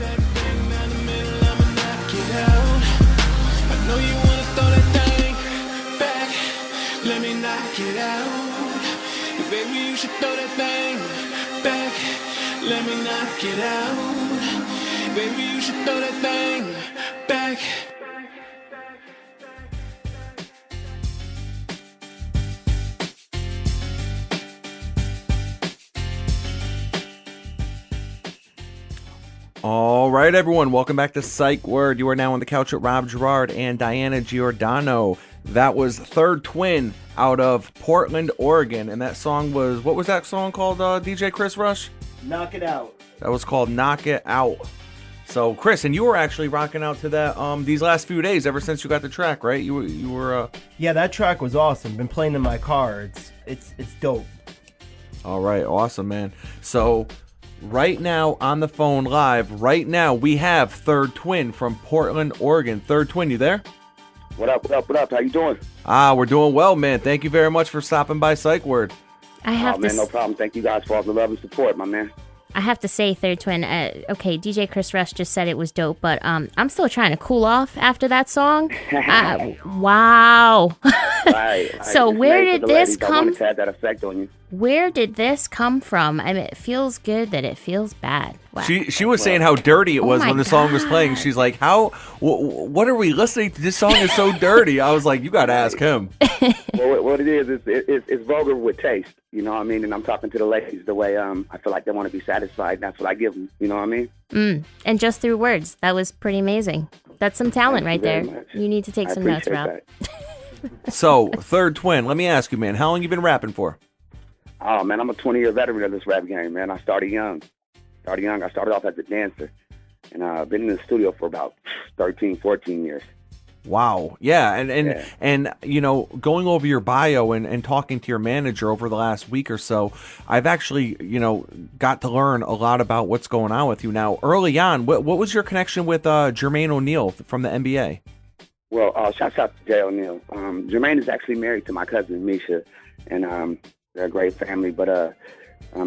that thing down the middle, I'ma knock it out. I know you wanna throw that thing back, let me knock it out. Baby, you should throw that thing back, let me knock it out. Baby, you should throw that thing back. All right, everyone, welcome back to Psych Word. You are now on the couch with Rob Gerard and Diana Giordano. That was Third Twin out of Portland, Oregon, and that song was, what was that song called, DJ Chris Rush? Knock It Out. That was called Knock It Out. So, Chris, and you were actually rocking out to that these last few days, ever since you got the track, right? You were. Yeah, that track was awesome. Been playing in my car. It's dope. All right, awesome, man. So, right now on the phone live, right now we have Third Twin from Portland, Oregon. Third Twin, you there? What up? How you doing? We're doing well, man. Thank you very much for stopping by Psych Word. No problem. Thank you guys for all the love and support, my man. I have to say, Third Twin, okay, DJ Chris Rush just said it was dope, but I'm still trying to cool off after that song. Wow. Right. So where did this come? I wanted to have that effect on you. Where did this come from? I mean, it feels good that it feels bad. Wow. She was saying how dirty it was when the song was playing. God. She's like, what are we listening to? This song is so dirty. I was like, you got to ask him. Well, what it is it's vulgar with taste. You know what I mean? And I'm talking to the ladies the way I feel like they want to be satisfied. And that's what I give them. You know what I mean? And just through words. That was pretty amazing. That's some talent Thank right you there. very much. You need to take I some notes, appreciate Rob. that. So, Third Twin, let me ask you, man, how long you been rapping for? Oh, man, I'm a 20-year veteran of this rap game, man. I started young. I started off as a dancer. And I've been in the studio for about 13, 14 years. Wow. Yeah. And you know, going over your bio and talking to your manager over the last week or so, I've actually, you know, got to learn a lot about what's going on with you now. Early on, what was your connection with Jermaine O'Neal from the NBA? Well, shouts out to Jay O'Neal. Jermaine is actually married to my cousin, Misha, and they're a great family, but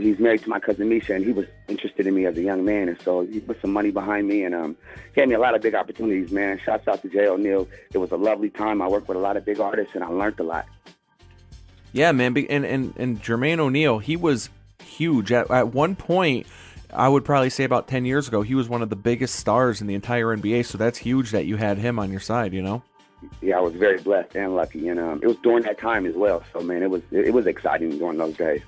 he's married to my cousin, Misha, and he was interested in me as a young man, and so he put some money behind me and gave me a lot of big opportunities, man. Shouts out to Jay O'Neal. It was a lovely time. I worked with a lot of big artists, and I learned a lot. Yeah, man, and Jermaine O'Neal, he was huge. At one point, I would probably say about 10 years ago, he was one of the biggest stars in the entire NBA, so that's huge that you had him on your side, you know? Yeah, I was very blessed and lucky, and it was during that time as well, so, man, it was exciting during those days.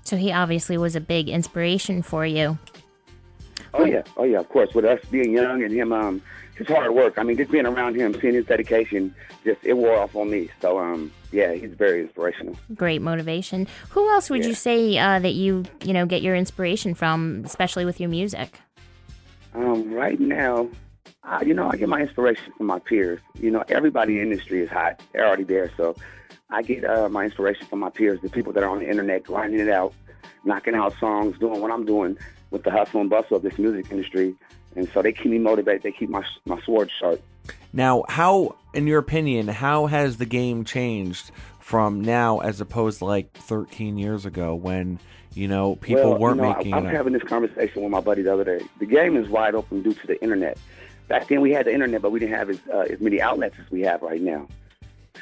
So he obviously was a big inspiration for you. Oh yeah, of course. With us being young and him, his hard work. I mean, just being around him, seeing his dedication, it wore off on me. So, yeah, he's very inspirational. Great motivation. Who else would you say that you get your inspiration from, especially with your music? Right now, I get my inspiration from my peers. You know, everybody in the industry is hot. They're already there. So I get my inspiration from my peers, the people that are on the internet, grinding it out, knocking out songs, doing what I'm doing with the hustle and bustle of this music industry. And so they keep me motivated. They keep my sword sharp. Now, how, in your opinion, how has the game changed from now as opposed to like 13 years ago when, you know, people weren't making it? I was having this conversation with my buddy the other day. The game is wide open due to the internet. Back then we had the internet, but we didn't have as many outlets as we have right now.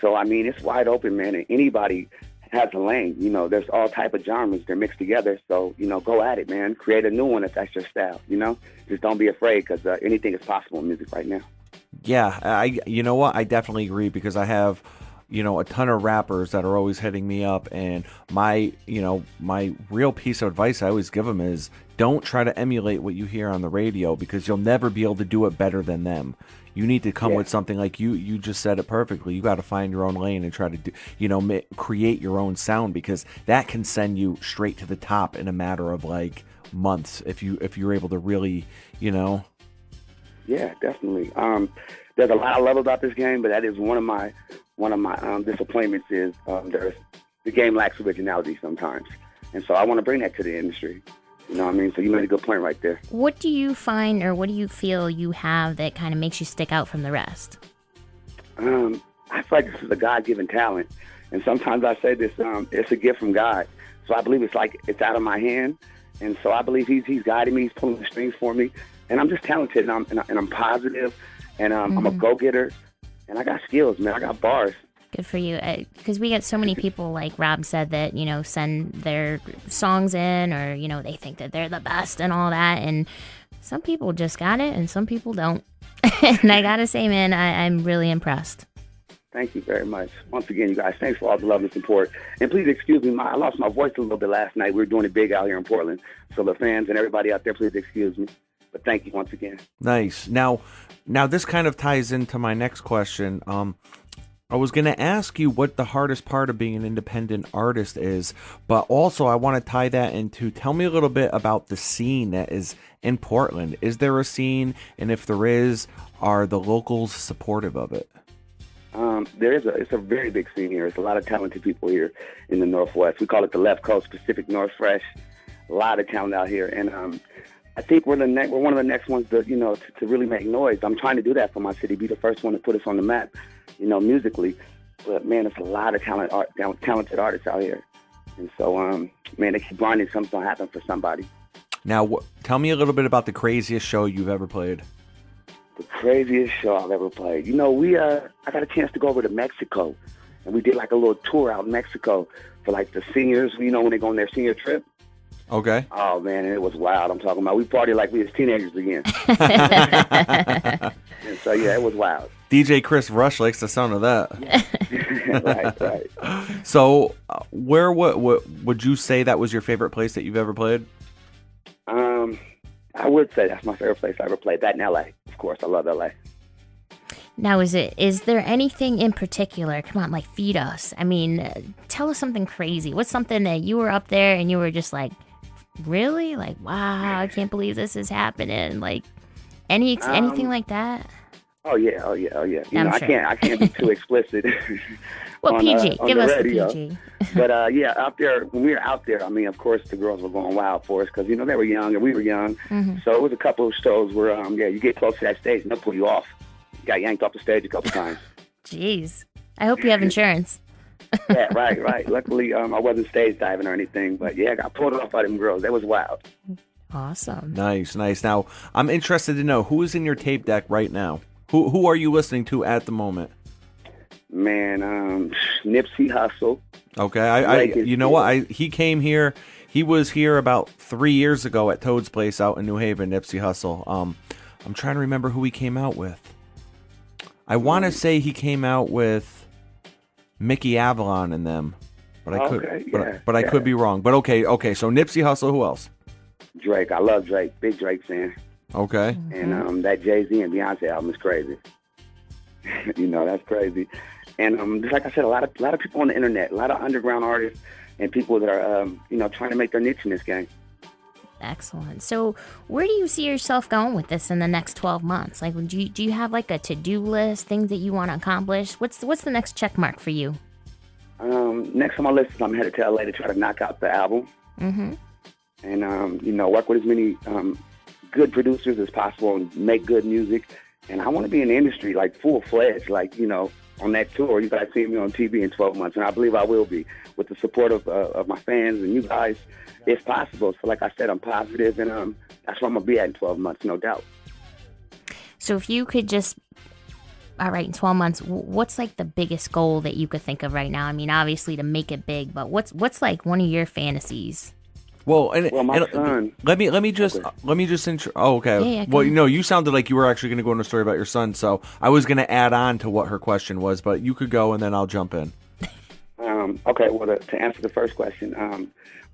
So, I mean, it's wide open, man, and anybody has a lane. You know, there's all type of genres. They're mixed together. So, you know, go at it, man. Create a new one if that's your style, you know? Just don't be afraid because anything is possible in music right now. Yeah, you know what? I definitely agree because I have, you know, a ton of rappers that are always hitting me up, and my real piece of advice I always give them is don't try to emulate what you hear on the radio because you'll never be able to do it better than them. You need to come with something like you just said it perfectly. You got to find your own lane and try to do, you know, create your own sound because that can send you straight to the top in a matter of like months if you're able to really, you know. Yeah, definitely. There's a lot I love about this game, but that is one of my disappointments is the game lacks originality sometimes, and so I want to bring that to the industry. You know what I mean? So you made a good point right there. What do you find, or what do you feel you have that kind of makes you stick out from the rest? I feel like this is a God-given talent, and sometimes I say this, it's a gift from God. So I believe it's like it's out of my hand, and so I believe He's guiding me, He's pulling the strings for me and I'm just talented, and I'm positive, and I'm a go-getter, and I got skills, man. I got bars. Good for you. Because we get so many people, like Rob said, that, send their songs in, or, they think that they're the best and all that. And some people just got it and some people don't. And I got to say, man, I'm really impressed. Thank you very much. Once again, you guys, thanks for all the love and support. And please excuse me, I lost my voice a little bit last night. We were doing it big out here in Portland. So the fans and everybody out there, please excuse me. But thank you once again. Nice. Now this kind of ties into my next question. I was going to ask you what the hardest part of being an independent artist is, but also I want to tie that into, tell me a little bit about the scene that is in Portland. Is there a scene? And if there is, are the locals supportive of it? It's a very big scene here. There's a lot of talented people here in the Northwest. We call it the Left Coast, Pacific North Fresh. A lot of talent out here. And I think we're one of the next ones to really make noise. I'm trying to do that for my city, be the first one to put us on the map, musically. But man, there's a lot of talented artists out here, and so man, they keep grinding. Something's gonna happen for somebody. Now, tell me a little bit about the craziest show you've ever played. The craziest show I've ever played. I got a chance to go over to Mexico, and we did like a little tour out in Mexico for like the seniors. When they go on their senior trip. Okay. Oh, man, and it was wild. I'm talking about we partied like we was teenagers again. And so, yeah, it was wild. DJ Chris Rush likes the sound of that. Right. So, where what would you say that was your favorite place that you've ever played? I would say that's my favorite place I ever played. That in L.A., of course. I love L.A. Now, is there anything in particular? Come on, feed us. I mean, tell us something crazy. What's something that you were up there and you were just like, really? Like, wow, I can't believe this is happening. Like, anything like that? Oh yeah. I'm sure. I can't be too explicit. Well, PG, give us radio. the PG. But yeah, out there, when we were out there, I mean, of course, the girls were going wild for us because they were young and we were young. Mm-hmm. So it was a couple of shows where you get close to that stage and they'll pull you off. You got yanked off the stage a couple times. Jeez, I hope you have insurance. Yeah, right. Luckily, I wasn't stage diving or anything, but yeah, I got pulled off by them girls. That was wild. Awesome. Nice. Now, I'm interested to know who is in your tape deck right now. Who are you listening to at the moment? Man, Nipsey Hussle. Okay, you know what? He came here. He was here about 3 years ago at Toad's Place out in New Haven. Nipsey Hussle. I'm trying to remember who he came out with. I want to say he came out with Mickey Avalon and them, but I could be wrong. But okay. So Nipsey Hussle. Who else? Drake. I love Drake. Big Drake fan. Okay. And that Jay-Z and Beyonce album is crazy. That's crazy. And just like I said, a lot of people on the internet, a lot of underground artists, and people that are trying to make their niche in this game. Excellent. So where do you see yourself going with this in the next 12 months? Like, do you have like a to-do list, things that you want to accomplish? What's the next check mark for you? Next on my list is I'm headed to LA to try to knock out the album. Mm-hmm. And, work with as many good producers as possible and make good music. And I want to be in the industry, like, full-fledged, on that tour. You guys see me on TV in 12 months, and I believe I will be, with the support of my fans and you guys, if possible. So like I said, I'm positive, and that's where I'm going to be at in 12 months, no doubt. So if you could just, all right, in 12 months, what's like the biggest goal that you could think of right now? I mean, obviously to make it big, but what's like one of your fantasies? Well, my son. Let me just intro. Oh, okay. Yeah, well, you sounded like you were actually going to go into a story about your son, so I was going to add on to what her question was, but you could go and then I'll jump in. Okay. Well, to answer the first question,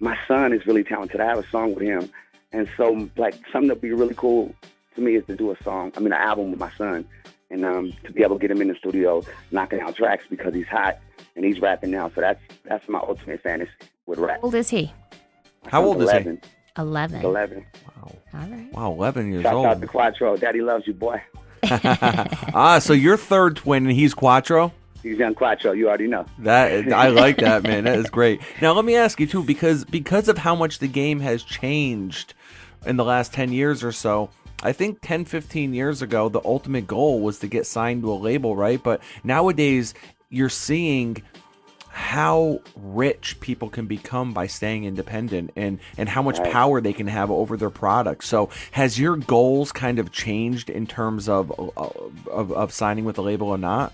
my son is really talented. I have a song with him, and so something that'd be really cool to me is to do an album with my son, and to be able to get him in the studio knocking out tracks because he's hot and he's rapping now. So that's my ultimate fantasy with rap. How old is he? How old is he? 11. 11. Wow. All right. Wow, 11 years Shout old. out to Quattro. Daddy loves you, boy. So you're third twin and he's Quattro? He's young Quattro. You already know. I like that, man. That is great. Now, let me ask you, too, because of how much the game has changed in the last 10 years or so, I think 10, 15 years ago, the ultimate goal was to get signed to a label, right? But nowadays, you're seeing how rich people can become by staying independent, and how much power they can have over their product. So has your goals kind of changed in terms of signing with a label or not?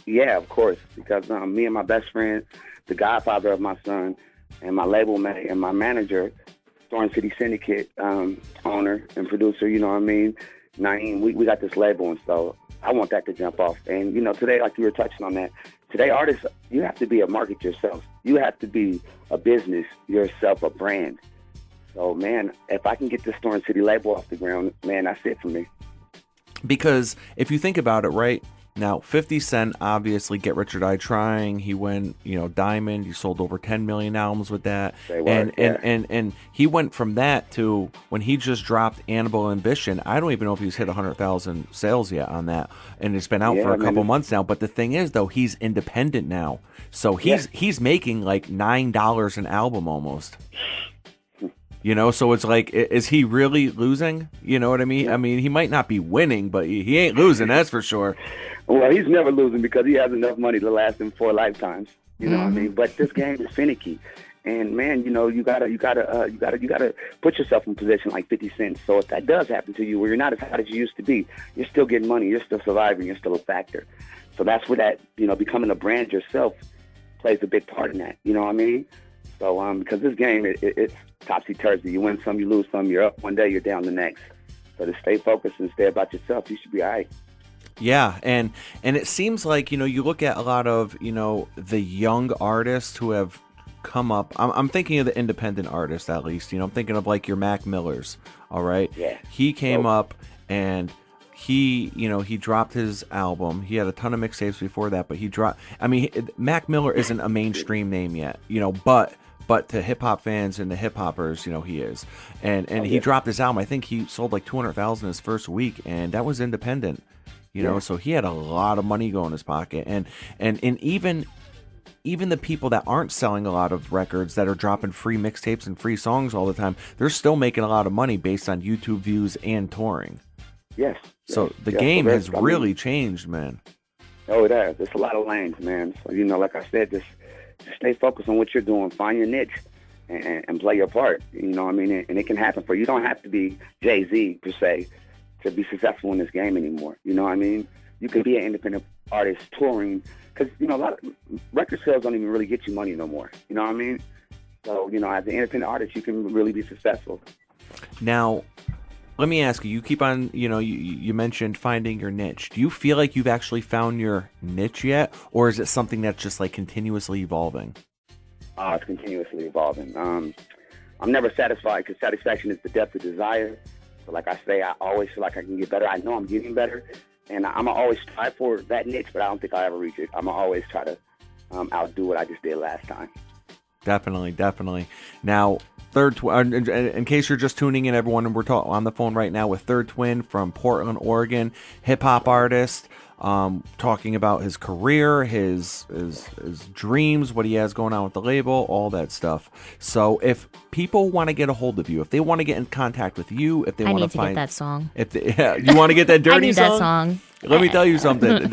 Yeah, of course, because me and my best friend, the godfather of my son, and my label mate and my manager, Storm City Syndicate owner and producer, you know what I mean, Naeem, we got this label, and so I want that to jump off. And, you know, today, like you were touching on that, today artists, you have to be a market yourself. You have to be a business yourself, a brand. So, man, if I can get this Storm City label off the ground, man, that's it for me. Because if you think about it, right, now 50 Cent, obviously, Get Rich or Die Trying, he went, you know, Diamond, he sold over 10 million albums with that. And he went from that to when he just dropped Animal Ambition. I don't even know if he's hit 100,000 sales yet on that, and it's been out for a couple months now. But the thing is, though, he's independent now, so he's making like $9 an album almost. You know, so it's like, is he really losing? You know what I mean? I mean, he might not be winning, but he ain't losing, that's for sure. Well, he's never losing because he has enough money to last him 4 lifetimes. You know what I mean? But this game is finicky, and man, you know, you gotta put yourself in a position like 50 Cent. So if that does happen to you, where you're not as hot as you used to be, you're still getting money, you're still surviving, you're still a factor. So that's where that, you know, becoming a brand yourself plays a big part in that. You know what I mean? So because this game, it's topsy-turvy. You win some, you lose some. You're up one day, you're down the next. So to stay focused and stay about yourself, you should be all right. Yeah, and it seems like, you know, you look at a lot of, you know, the young artists who have come up. I'm thinking of the independent artists, at least. You know, I'm thinking of like your Mac Millers, all right? Yeah. He came up and he dropped his album. He had a ton of mixtapes before that, but Mac Miller isn't a mainstream name yet, you know, but to hip-hop fans and the hip-hoppers, you know, he is. And he dropped his album. I think he sold like 200,000 his first week, and that was independent. You know, so he had a lot of money go in his pocket. And even the people that aren't selling a lot of records, that are dropping free mixtapes and free songs all the time, they're still making a lot of money based on YouTube views and touring. Yes. So the game has really changed, man. Oh, it has. There's a lot of lanes, man. So, you know, like I said, just stay focused on what you're doing. Find your niche and play your part. You know what I mean? And it can happen for you. You don't have to be Jay-Z, per se, to be successful in this game anymore. You know what I mean? You can be an independent artist touring, because, you know, a lot of record sales don't even really get you money no more. You know what I mean? So, you know, as an independent artist, you can really be successful. Now, let me ask you, you keep on, you know, you mentioned finding your niche. Do you feel like you've actually found your niche yet, or is it something that's just like continuously evolving? It's continuously evolving. I'm never satisfied, because satisfaction is the depth of desire. So like I say, I always feel like I can get better. I know I'm getting better, and I'm always strive for that niche, but I don't think I'll ever reach it. I'm always try to outdo what I just did last time. Definitely. Now, in case you're just tuning in, everyone, and we're on the phone right now with Third Twin from Portland, Oregon, hip-hop artist, talking about his career, his dreams, what he has going on with the label, all that stuff. So if people want to get a hold of you, if they want to get in contact with you, if they want to find... get that song. You want to get that dirty I need song? that song. Let me tell you something.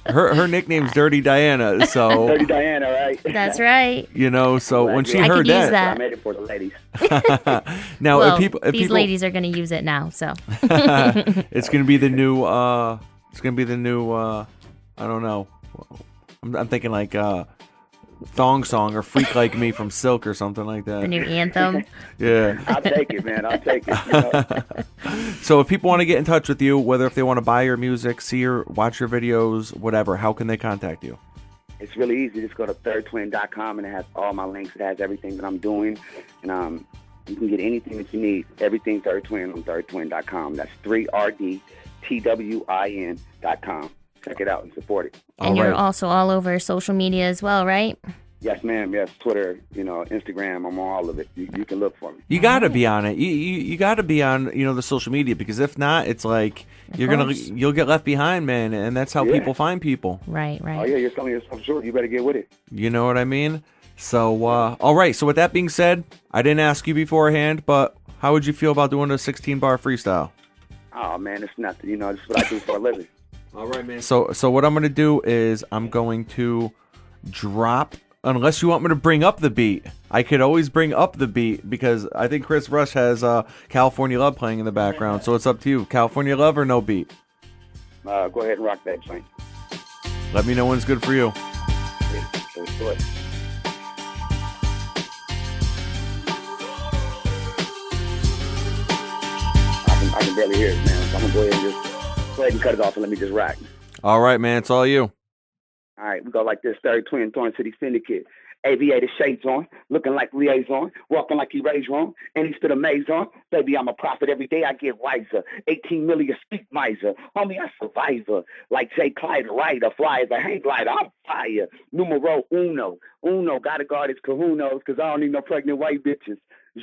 Her nickname's Dirty Diana, so... Dirty Diana, right? That's right. You know, so when she I heard could use that. I made it for the ladies. Now, well, if these ladies are going to use it now, so... It's going to be the new... I don't know. I'm thinking like Thong Song or Freak Like Me from Silk or something like that. The new anthem. Yeah. I'll take it, man. I'll take it. You know? So if people want to get in touch with you, whether if they want to buy your music, watch your videos, whatever, how can they contact you? It's really easy. Just go to thirdtwin.com, and it has all my links. It has everything that I'm doing. And you can get anything that you need. Everything Third Twin on thirdtwin.com. That's 3RDTWIN.com. Check it out and support it. And you're also all over social media as well, right? Yes, ma'am. Yes, Twitter, you know, Instagram. I'm on all of it. You can look for me. You got to be on it. You got to be on, you know, the social media, because if not, it's like you'll get left behind, man. And that's how people find people. Right. Oh yeah, you're selling yourself short. You better get with it. You know what I mean? So, all right. So with that being said, I didn't ask you beforehand, but how would you feel about doing a 16-bar freestyle? Oh man, it's nothing. You know, it's what I do for a living. All right, man. So what I'm going to do is I'm going to drop. Unless you want me to bring up the beat. I could always bring up the beat because I think Chris Rush has California Love playing in the background. So it's up to you. California Love or no beat? Go ahead and rock that joint. Let me know when it's good for you. Let's do it. I can barely hear it, man. So I'm going to go ahead and cut it off and let me just rock. All right, man. It's all you. All right, we go like this. Third Twin, Thorn City Syndicate. Aviator shades on, looking like liaison, walking like he raised wrong, and he stood a maze on. Baby, I'm a prophet. Every day I get wiser. 18 million speak miser. Homie, I survivor. Like Jay Clyde, rider, flyer, the hang glider. I'm fire. Numero uno. Uno, gotta guard his kahunos, because I don't need no pregnant white bitches.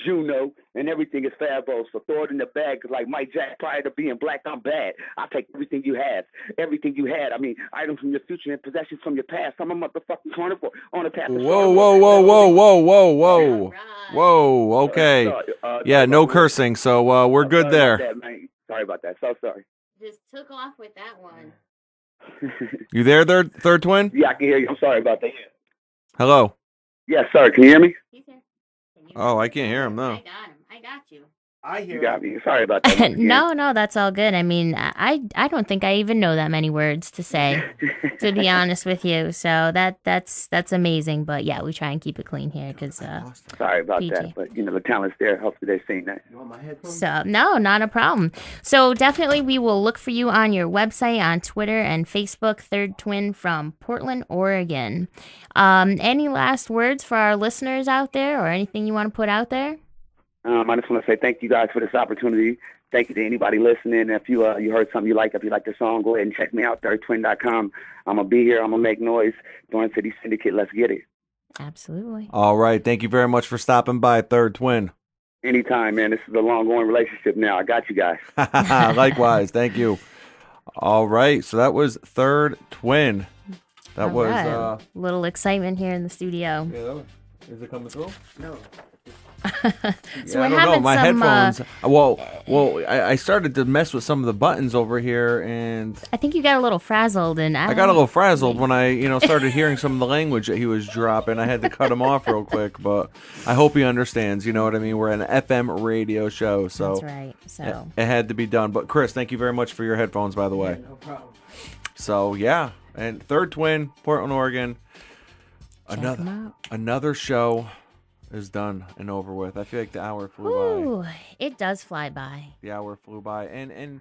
Juno, and everything is fabulous. So throw it in the bag, because like Mike Jack, prior to being black, I'm bad. I'll take everything you have. Everything you had. I mean, items from your future and possessions from your past. I'm a motherfucking carnivore on the path to Whoa. Okay. Yeah, no cursing, so we're good there. Sorry about that. So sorry. Just took off with that one. You there, third twin? Yeah, I can hear you. I'm sorry about that. Hello. Yes, sir. Can you hear me? He's here. Oh, I can't hear him, no. I got him. I got you. I hear You got me. Sorry about that. No, that's all good. I mean, I don't think I even know that many words to say, to be honest with you. So that's amazing. But yeah, we try and keep it clean here because Sorry about that, but you know the talent's there. Hopefully they've seen that. You want my headphones? So no, not a problem. So definitely we will look for you on your website, on Twitter and Facebook. Third Twin from Portland, Oregon. Any last words for our listeners out there, or anything you want to put out there? I just want to say thank you guys for this opportunity. Thank you to anybody listening. If you heard something you like, if you like the song, go ahead and check me out, thirdtwin.com. I'm going to be here. I'm going to make noise. Thorn City Syndicate, let's get it. Absolutely. All right. Thank you very much for stopping by, Third Twin. Anytime, man. This is a long-going relationship now. I got you guys. Likewise. Thank you. All right. So that was Third Twin. That All was... right. Little excitement here in the studio. Yeah, is it coming through? No. So I don't know. My headphones. I started to mess with some of the buttons over here, and I think you got a little frazzled, and I got a little frazzled when I, started hearing some of the language that he was dropping. I had to cut him off real quick, but I hope he understands. You know what I mean? We're an FM radio show, so that's right. So it had to be done. But Chris, thank you very much for your headphones, by the way. No problem. So yeah, and Third Twin, Portland, Oregon. check 'em out. Another show is done and over with. I feel like the hour flew by. Ooh, it does fly by. The hour flew by, and